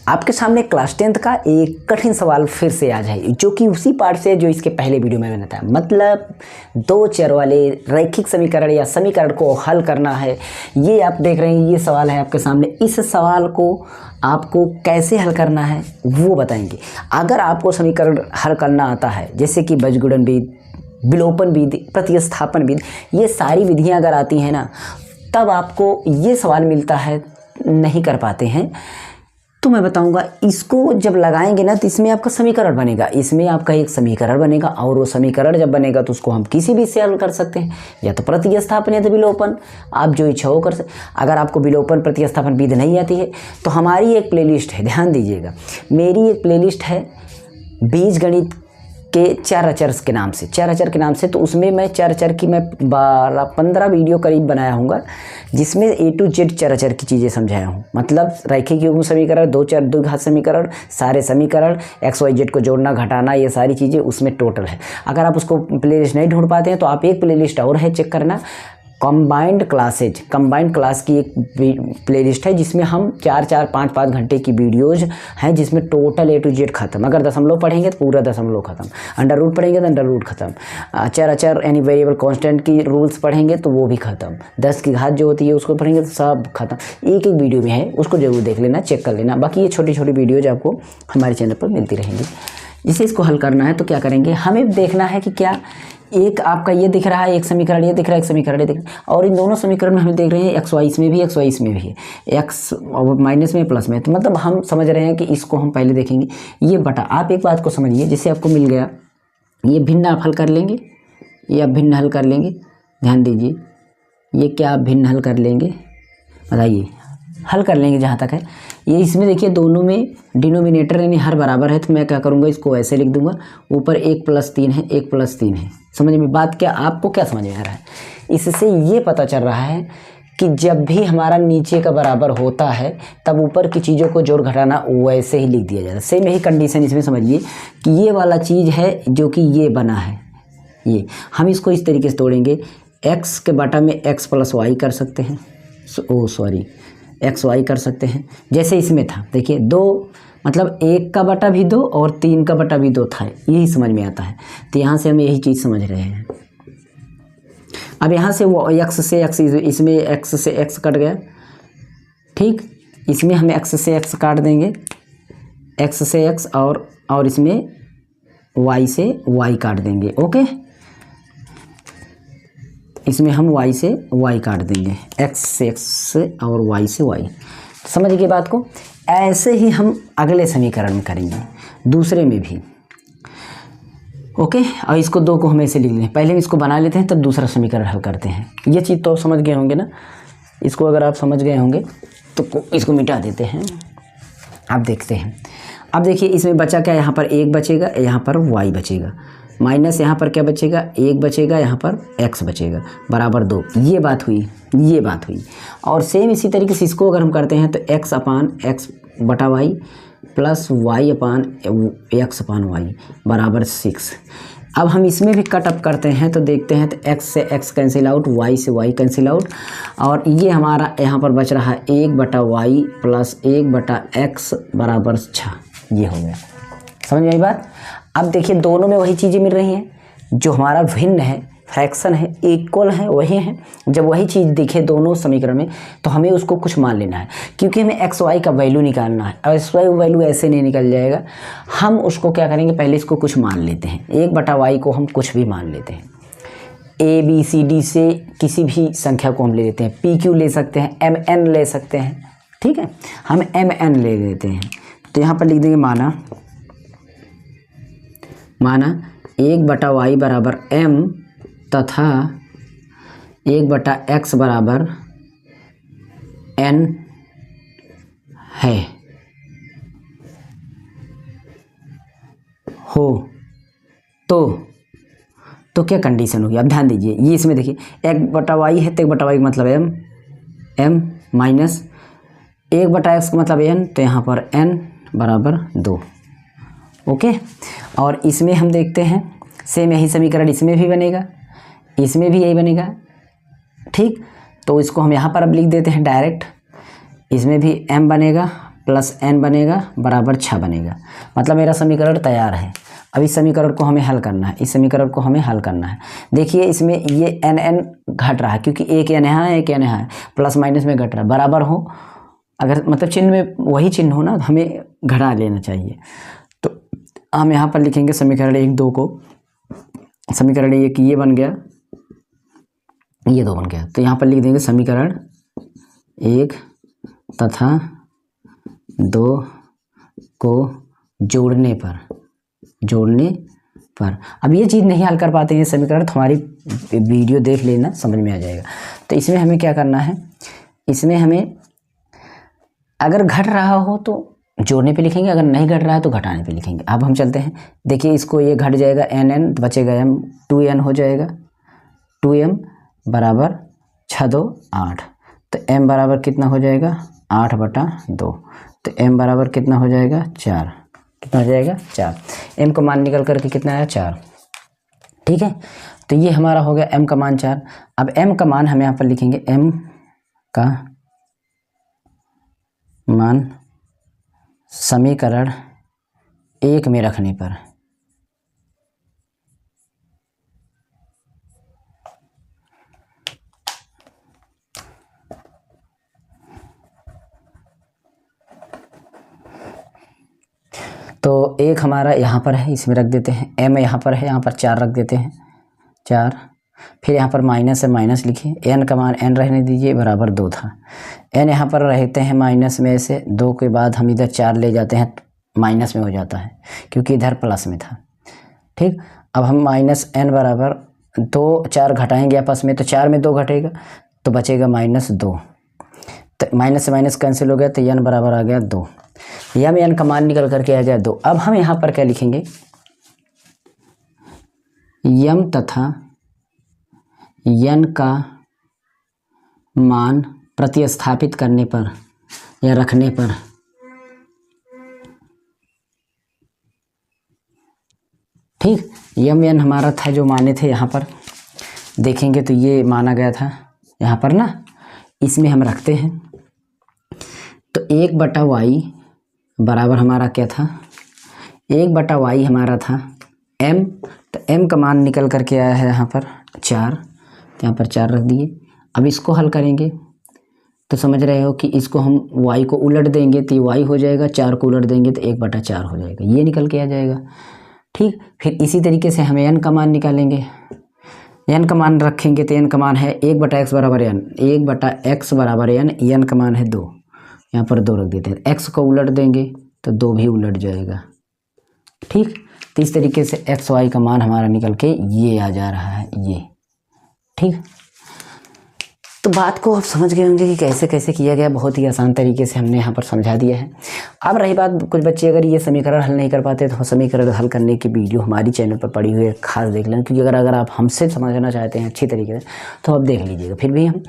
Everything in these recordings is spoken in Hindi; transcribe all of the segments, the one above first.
आपके सामने क्लास 10th का एक कठिन सवाल फिर से आ जाए, जो कि उसी पार्ट से जो इसके पहले वीडियो में मैंने बताया। मतलब दो चर वाले रैखिक समीकरण या समीकरण को हल करना है, ये आप देख रहे हैं, ये सवाल है आपके सामने। इस सवाल को आपको कैसे हल करना है वो बताएंगे। अगर आपको समीकरण हल करना आता है, जैसे कि बीजगुणन विधि, विलोपन विधि, प्रतिस्थापन विधि, ये सारी विधियाँ अगर आती हैं ना, तब आपको ये सवाल मिलता है, नहीं कर पाते हैं तो मैं बताऊंगा। इसको जब लगाएंगे ना तो इसमें आपका समीकरण बनेगा, इसमें आपका एक समीकरण बनेगा, और वो समीकरण जब बनेगा तो उसको हम किसी भी से हल कर सकते हैं, या तो प्रतिस्थापन या तो विलोपन, आप जो इच्छा हो कर सकते। अगर आपको विलोपन प्रतिस्थापन विधि नहीं आती है तो हमारी एक प्लेलिस्ट है, ध्यान दीजिएगा, मेरी एक प्लेलिस्ट है बीजगणित के चार अचर के नाम से, चार अचर के नाम से। तो उसमें मैं चार अचर की मैं 12-15 वीडियो करीब बनाया हूँगा, जिसमें A to Z चार अचर की चीज़ें समझाया हूँ। मतलब रैखिक युग्म समीकरण, दो चर द्विघात समीकरण, सारे समीकरण, XYZ को जोड़ना घटाना, ये सारी चीज़ें उसमें टोटल है। अगर आप उसको प्लेलिस्ट नहीं ढूंढ पाते हैं तो आप एक प्लेलिस्ट और है, चेक करना, कंबाइंड क्लासेज, कंबाइंड क्लास की एक प्लेलिस्ट है, जिसमें हम 4-4, 5-5 घंटे की वीडियोज हैं, जिसमें टोटल A to Z खत्म। अगर दशमलव पढ़ेंगे तो पूरा दशमलव खत्म, अंडर रूट पढ़ेंगे तो अंडर रूट खत्म, चार अचर यानी वेरिएबल कांस्टेंट की रूल्स पढ़ेंगे तो वो भी खत्म, 10 की घात जो होती है उसको पढ़ेंगे तो सब खत्म। एक एक वीडियो में है, उसको जरूर देख लेना, चेक कर लेना। बाकी ये छोटी छोटी वीडियोज आपको हमारे चैनल पर मिलती रहेंगी। जिसे इसको हल करना है तो क्या करेंगे, हमें देखना है कि क्या एक आपका ये दिख रहा है, एक समीकरण ये दिख रहा है, एक समीकरण ये दिख रहा है, और इन दोनों समीकरण में हम देख रहे हैं XY इसमें भी, XY इसमें भी है, X माइनस में प्लस में। तो मतलब हम समझ रहे हैं कि इसको हम पहले देखेंगे ये बटा। आप एक बात को समझिए, जैसे आपको मिल गया ये भिन्न आप हल कर लेंगे, ये आप भिन्न हल कर लेंगे, ध्यान दीजिए, ये क्या आप भिन्न हल कर लेंगे, बताइए, हल कर लेंगे जहाँ तक है। ये इसमें देखिए दोनों में डिनोमिनेटर यानी हर बराबर है, तो मैं क्या करूँगा, इसको ऐसे लिख दूंगा, ऊपर 1+3 है, 1+3 है। समझ में बात, क्या आपको क्या समझ में आ रहा है? इससे ये पता चल रहा है कि जब भी हमारा नीचे का बराबर होता है तब ऊपर की चीज़ों को जोड़ घटाना वैसे ही लिख दिया जाता है। सेम यही कंडीशन इसमें समझिए कि ये वाला चीज़ है जो कि ये बना है, ये हम इसको इस तरीके से तोड़ेंगे, x के बटा में x+y कर सकते हैं, XY कर सकते हैं, जैसे इसमें था। देखिए 2 मतलब 1 का बटा भी 2 और 3 का बटा भी 2 था, यही समझ में आता है। तो यहाँ से हम यही चीज़ समझ रहे हैं। अब यहाँ से वो x से x, इसमें x से x कट गया, ठीक, इसमें हम x से x काट देंगे, x से x, और इसमें y से y काट देंगे। ओके, इसमें हम y से y काट देंगे, x से x और y से y। समझ गए बात को? ऐसे ही हम अगले समीकरण में करेंगे, दूसरे में भी। ओके, और इसको 2 को हम ऐसे लिख लें, पहले इसको बना लेते हैं तब दूसरा समीकरण हल करते हैं। ये चीज़ तो समझ गए होंगे ना, इसको अगर आप समझ गए होंगे तो इसको मिटा देते हैं। आप देखते हैं, अब देखिए इसमें बचा क्या, यहाँ पर 1 बचेगा, यहाँ पर y बचेगा, माइनस यहाँ पर क्या बचेगा, 1 बचेगा, यहाँ पर x बचेगा, बराबर 2। ये बात हुई, ये बात हुई। और सेम इसी तरीके से इसको अगर हम करते हैं तो x/x बटा y प्लस y/x/y बराबर 6। अब हम इसमें भी कट अप करते हैं तो देखते हैं तो x से x कैंसिल आउट, y से y कैंसिल आउट, और ये हमारा यहाँ पर बच रहा है 1/y प्लस 1/x बराबर 6। ये हो गया, समझ में आई बात? अब देखिए दोनों में वही चीज़ें मिल रही हैं, जो हमारा भिन्न है, फ्रैक्शन है, इक्वल है, वही है। जब वही चीज़ दिखे दोनों समीकरण में तो हमें उसको कुछ मान लेना है, क्योंकि हमें XY का वैल्यू निकालना है। और XY वैल्यू ऐसे नहीं निकल जाएगा, हम उसको क्या करेंगे, पहले इसको कुछ मान लेते हैं, 1/y को हम कुछ भी मान लेते हैं, ABCD से किसी भी संख्या को हम ले लेते हैं, PQ ले सकते हैं, MN ले सकते हैं, ठीक है, हम MN ले लेते हैं। तो यहाँ पर लिख देंगे माना 1/y बराबर m तथा 1/x बराबर n है, हो तो क्या कंडीशन होगी? अब ध्यान दीजिए, ये इसमें देखिए 1/y है तो 1/y का मतलब m माइनस 1/x का मतलब n, तो यहाँ पर n बराबर 2। ओके, और इसमें हम देखते हैं सेम यही समीकरण इसमें भी बनेगा, इसमें भी यही बनेगा, ठीक। तो इसको हम यहाँ पर अब लिख देते हैं डायरेक्ट, इसमें भी m बनेगा प्लस n बनेगा बराबर 6 बनेगा। मतलब मेरा समीकरण तैयार है। अब इस समीकरण को हमें हल करना है, इस समीकरण को हमें हल करना है। देखिए इसमें ये n घट रहा है क्योंकि एक n यहाँ है, एक n यहाँ है, प्लस माइनस में घट रहा है। बराबर हो अगर मतलब चिन्ह में वही चिन्ह हो ना, तो हमें घटा लेना चाहिए। तो हम यहाँ पर लिखेंगे समीकरण 1 2 को, समीकरण 1 ये बन गया, ये 2 बन गया। तो यहाँ पर लिख देंगे समीकरण 1 तथा 2 को जोड़ने पर अब ये चीज़ नहीं हल कर पाते हैं समीकरण, तो हमारी वीडियो देख लेना, समझ में आ जाएगा। तो इसमें हमें क्या करना है, इसमें हमें अगर घट रहा हो तो जोड़ने पे लिखेंगे, अगर नहीं घट रहा है तो घटाने पे लिखेंगे। अब हम चलते हैं, देखिए इसको ये घट जाएगा n बचेगा m, 2n हो जाएगा, 2m बराबर 6 2 8। तो m बराबर कितना हो जाएगा 8/2। तो m बराबर कितना हो जाएगा 4, कितना हो जाएगा 4। m का मान निकल करके कितना आया 4। ठीक है, तो ये हमारा हो गया m का मान 4। अब m का मान हम यहाँ पर लिखेंगे, m का मान समीकरण 1 में रखने पर तो 1 हमारा यहाँ पर है, इसमें रख देते हैं। m यहाँ पर है, यहाँ पर 4 रख देते हैं, 4। फिर यहाँ पर माइनस है, माइनस लिखिए। n का मान n रहने दीजिए, बराबर 2 था। n यहाँ पर रहते हैं माइनस में से, 2 के बाद हम इधर 4 ले जाते हैं, माइनस में हो जाता है क्योंकि इधर प्लस में था। ठीक, अब हम माइनस n बराबर 2, 4 घटाएंगे आपस में, तो 4 में 2 घटेगा तो बचेगा -2। तो माइनस से माइनस कैंसिल हो गया, तो n बराबर आ गया 2। या में n का मान निकल करके आ गया 2। अब हम यहाँ पर क्या लिखेंगे, m तथा n का मान प्रतिस्थापित करने पर या रखने पर ठीक, m n हमारा था जो माने थे, यहाँ पर देखेंगे तो ये माना गया था यहाँ पर ना, इसमें हम रखते हैं। तो 1/y बराबर हमारा क्या था, 1/y हमारा था m। तो m का मान निकल करके आया है यहाँ पर 4, तो यहाँ पर 4 रख दिए। अब इसको हल करेंगे तो समझ रहे हो कि इसको हम y को उलट देंगे तो ये y हो जाएगा, 4 को उलट देंगे तो 1/4 हो जाएगा, ये निकल के आ जाएगा। ठीक, फिर इसी तरीके से हमें n का मान निकालेंगे। n का मान रखेंगे तो n का मान है 1/x बराबर n, 1/x बराबर n, n का मान है 2, यहाँ पर 2 रख देते हैं। x को उलट देंगे तो 2 भी उलट जाएगा। ठीक, तो इस तरीके से x y का मान हमारा निकल के ये आ जा रहा है, ये। ठीक, तो बात को आप समझ गए होंगे कि कैसे कैसे किया गया, बहुत ही आसान तरीके से हमने यहाँ पर समझा दिया है। अब रही बात, कुछ बच्चे अगर ये समीकरण हल नहीं कर पाते तो समीकरण हल करने की वीडियो हमारी चैनल पर पड़ी हुई है, खास देख लें, क्योंकि अगर आप हमसे समझना चाहते हैं अच्छी तरीके से तो आप देख लीजिएगा। फिर भी हम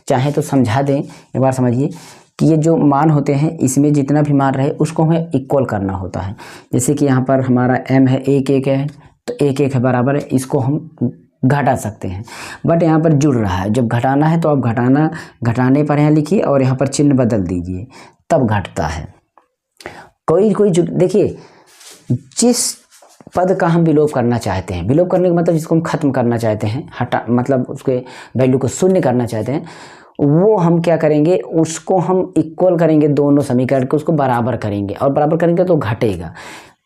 चाहें तो समझा दें, एक बार समझिए कि ये जो मान होते हैं इसमें जितना भी मान रहे उसको हमें इक्वल करना होता है। जैसे कि यहाँ पर हमारा m है, 1 1 है, तो 1 1 है बराबर है, इसको हम घटा सकते हैं। बट यहाँ पर जुड़ रहा है, जब घटाना है तो आप घटाने पर यहाँ लिखिए और यहाँ पर चिन्ह बदल दीजिए, तब घटता है। कोई देखिए, जिस पद का हम विलोप करना चाहते हैं, विलोप करने का मतलब जिसको हम खत्म करना चाहते हैं, मतलब उसके वैल्यू को शून्य करना चाहते हैं, वो हम क्या करेंगे, उसको हम इक्वल करेंगे, दोनों समीकरण को उसको बराबर करेंगे, और बराबर करेंगे तो घटेगा।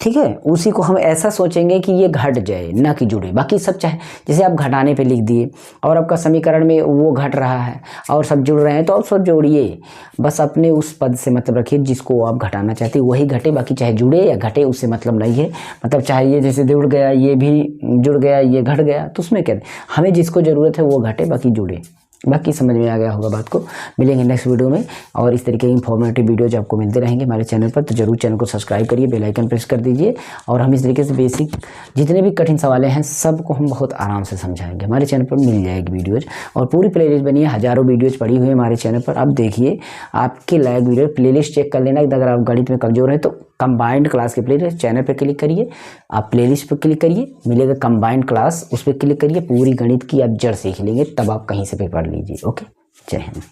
ठीक है, उसी को हम ऐसा सोचेंगे कि ये घट जाए, ना कि जुड़े। बाकी सब चाहे जैसे आप घटाने पे लिख दिए और आपका समीकरण में वो घट रहा है और सब जुड़ रहे हैं, तो आप सब जोड़िए, बस अपने उस पद से मतलब रखिए जिसको आप घटाना चाहते हैं वही घटे, बाकी चाहे जुड़े या घटे उससे मतलब नहीं है। मतलब चाहे ये जैसे जुड़ गया, ये भी जुड़ गया, ये घट गया, तो उसमें क्या, हमें जिसको ज़रूरत है वो घटे, बाकी जुड़े। बाकी समझ में आ गया होगा बात को। मिलेंगे नेक्स्ट वीडियो में, और इस तरीके की इंफॉर्मेटिव वीडियोज आपको मिलते रहेंगे हमारे चैनल पर। तो जरूर चैनल को सब्सक्राइब करिए, बेल आइकन प्रेस कर दीजिए, और हम इस तरीके से बेसिक जितने भी कठिन सवाल हैं सबको हम बहुत आराम से समझाएंगे। हमारे चैनल पर मिल जाएगी वीडियोज़, और पूरी प्लेलिस्ट बनी है, हज़ारों वीडियोज़ पड़ी हुई है हमारे चैनल पर। अब देखिए आपके लायक वीडियो, प्लेलिस्ट चेक कर लेना। अगर आप गणित में कमज़ोर हैं तो कंबाइंड क्लास के प्लेलिस्ट चैनल पर क्लिक करिए, आप प्लेलिस्ट पर क्लिक करिए, मिलेगा कंबाइंड क्लास, उस पर क्लिक करिए, पूरी गणित की आप जड़ सीख लेंगे, तब आप कहीं से भी पढ़ लीजिए। ओके, जय हिंद।